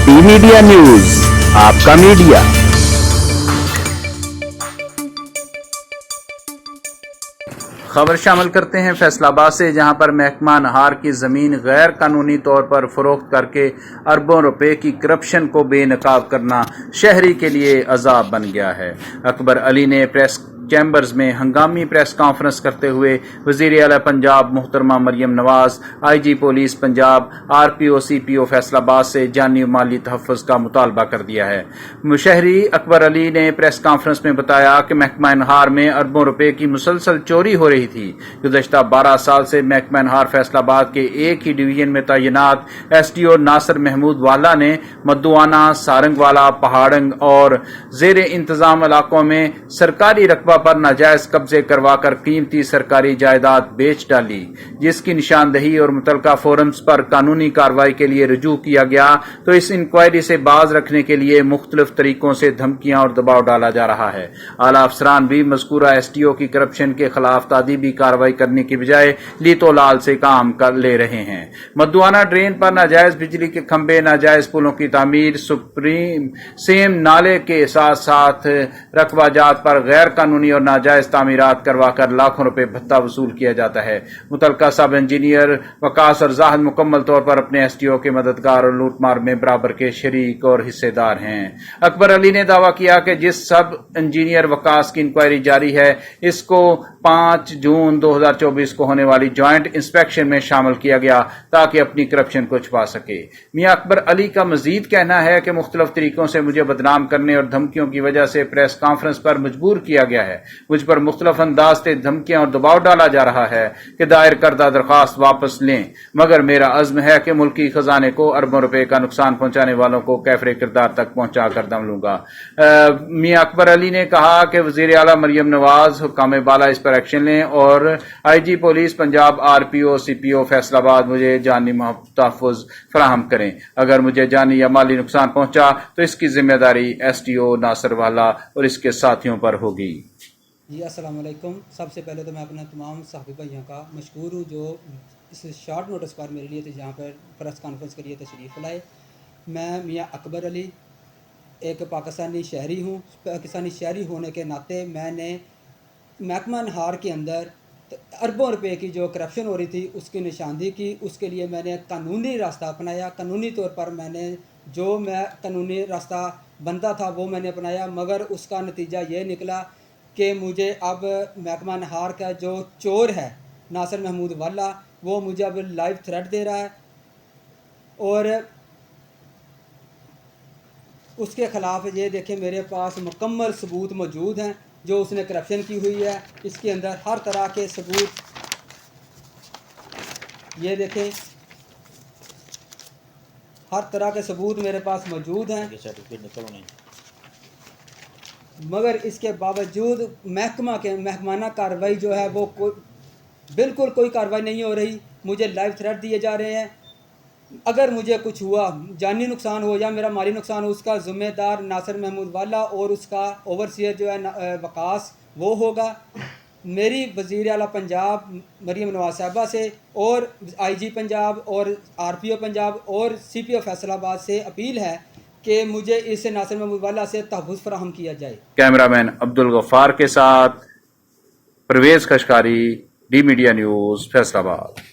D media news, आपका media. खबर शामिल करते हैं फैसलाबाद से, जहां पर महकमा नहार की जमीन गैर कानूनी तौर पर फरोख्त करके अरबों रुपए की करप्शन को बेनकाब करना शहरी के लिए अजाब बन गया है। अकबर अली ने प्रेस चैम्बर्स में हंगामी प्रेस कॉन्फ्रेंस करते हुए वजीर आला पंजाब मोहतरमा Maryam Nawaz, IG police Punjab, RPO CPO Faisalabad से जानी और माली तहफ़्फ़ुज़ का मुतालबा कर दिया है। मुशहरी अकबर अली ने प्रेस कॉन्फ्रेंस में बताया कि महकमा नहार में अरबों रुपए की मुसलसल चोरी हो रही थी। गुज़श्ता 12 साल से महकमा नहार फैसलाबाद के एक ही डिवीजन में तैनात SDO नासिर महमूद वाला ने मद्दुआना, सारंगवाला, पहाड़ंग और जेर इंतजाम इलाकों में सरकारी रकबा पर नाजायज कब्जे करवाकर कीमती सरकारी जायदाद बेच डाली, जिसकी निशानदही और मुतलका फोरम्स पर कानूनी कार्रवाई के लिए रुजू किया गया तो इस इंक्वायरी से बाज रखने के लिए मुख्तलिफ तरीकों से धमकियां और दबाव डाला जा रहा है। आला अफसरान भी मज़कूरा SDO की करप्शन के खिलाफ तादीबी कार्रवाई करने की बजाय लीतो लाल से काम कर ले रहे हैं। मद्दुआना ड्रेन पर नाजायज बिजली के खंभे, नाजायज पुलों की तामीर, सुप्रीम सेम नाले के साथ साथ रकबाजात पर गैर कानूनी और नाजायज तामीरात करवाकर लाखों रुपए भत्ता वसूल किया जाता है। मुतलका सब इंजीनियर वकास और जाहिद मुकम्मल तौर पर अपने SDO के मददगार और लूटमार में बराबर के शरीक और हिस्सेदार हैं। अकबर अली ने दावा किया कि जिस सब इंजीनियर वकास की इंक्वायरी जारी है, इसको 5 जून 2024 को होने वाली ज्वाइंट इंस्पेक्शन में शामिल किया गया ताकि अपनी करप्शन को छुपा सके। मियां अकबर अली का मजीद कहना है कि मुख्तलिफ तरीकों से मुझे बदनाम करने और धमकियों की वजह से प्रेस कॉन्फ्रेंस पर मजबूर किया गया है। मुझ पर मुख्तलिफ अंदाज से धमकियां और दबाव डाला जा रहा है कि दायर करदा दरख्वास्त वापस लें, मगर मेरा अज़्म है कि मुल्की खजाने को अरबों रुपए का नुकसान पहुंचाने वालों को कैफरे किरदार तक पहुंचा कर दम लूंगा। मियां अकबर अली ने कहा कि वजीर आला मरियम नवाज हुक्काम बाला इस पर एक्शन लें और IG police Punjab, RPO CPO Faisalabad मुझे जानी तहफ़्फ़ुज़ फराहम करें। अगर मुझे जानी या माली नुकसान पहुंचा तो इसकी जिम्मेदारी SDO नासिर वाला और इसके साथियों पर होगी। जी अस्सलाम वालेकुम। सबसे पहले तो मैं अपने तमाम साथी भाइयों का मशकूर हूँ जो इस शॉर्ट नोटिस पर मेरे लिए यहाँ पर प्रेस कॉन्फ्रेंस के लिए तशरीफ़ लाए। मैं मियां अकबर अली एक पाकिस्तानी शहरी हूँ। पाकिस्तानी शहरी होने के नाते मैंने महकमा नहार के अंदर अरबों रुपए की जो करप्शन हो रही थी उसकी निशानदेही की। उसके लिए मैंने कानूनी रास्ता अपनाया। कानूनी तौर पर मैंने जो मैं कानूनी रास्ता बनता था वो मैंने अपनाया, मगर उसका नतीजा ये निकला कि मुझे अब महकमा नहार का जो चोर है नासिर महमूद वाला, वो मुझे अब लाइव थ्रेट दे रहा है और उसके ख़िलाफ़ ये देखें मेरे पास मुकम्मल सबूत मौजूद हैं जो उसने करप्शन की हुई है। इसके अंदर हर तरह के सबूत ये देखें, हर तरह के सबूत मेरे पास मौजूद हैं, मगर इसके बावजूद महकमाना कार्रवाई जो है वो बिल्कुल कोई कार्रवाई नहीं हो रही। मुझे लाइव थ्रेट दिए जा रहे हैं। अगर मुझे कुछ हुआ, जानी नुकसान हो या मेरा माली नुकसान हो, उसका ज़िम्मेदार नासिर महमूद वाला और उसका ओवरसीयर जो है वकास वो होगा। मेरी वज़ीर आला पंजाब मरियम नवाज साहबा से और IG पंजाब और RPO पंजाब और CPO फैसलाबाद से अपील है कि मुझे इस नासिर महमूद वाला से तहफ़्फ़ुज़ फराहम किया जाए। कैमरामैन अब्दुल गफ्फार के साथ Parvez Khashkari, D media news Faisalabad.